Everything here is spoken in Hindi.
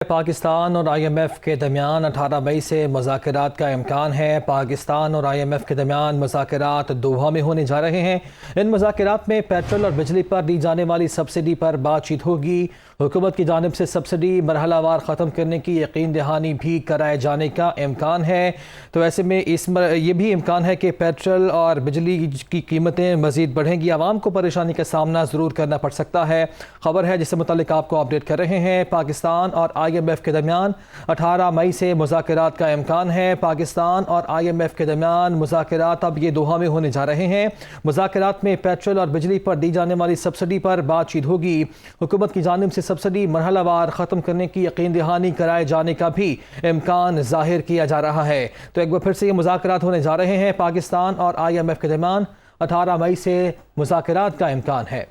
पाकिस्तान और IMF के दरमियान 18 मई से मुज़ाकरात का इम्कान है। पाकिस्तान और IMF के दरमियान मुज़ाकरात दोहा में होने जा रहे हैं। इन मुज़ाकरात में पेट्रोल और बिजली पर दी जाने वाली सब्सिडी पर बातचीत होगी। हुकूमत की जानिब से सब्सिडी मरहलावार ख़त्म करने की यकीन दहानी भी कराए जाने का इम्कान है। तो ऐसे में ये भी इम्कान है कि पेट्रोल और बिजली की कीमतें मज़ीद बढ़ेंगी। आवाम को परेशानी का सामना ज़रूर करना पड़ सकता है। ख़बर है जिससे मुतालिक आपको अपडेट कर रहे हैं। पाकिस्तान और IMF के दरमियान 18 मई से मुज़ाकरात का इम्कान है। पाकिस्तान और IMF के दरमियान मुज़ाकरात अब ये दोहा में होने जा रहे हैं। मुज़ाकरात में पेट्रोल और बिजली पर दी जाने वाली सब्सिडी पर बातचीत होगी। हुकूमत की जानिब से सब्सिडी मरहलावार ख़त्म करने की यकीन दहानी कराए जाने का भी इम्कान ज़ाहिर किया जा रहा है। तो एक बार फिर से ये मुज़ाकरात होने जा रहे हैं। पाकिस्तान और IMF के दरमियान 18 मई से मुज़ाकरात का इम्कान है।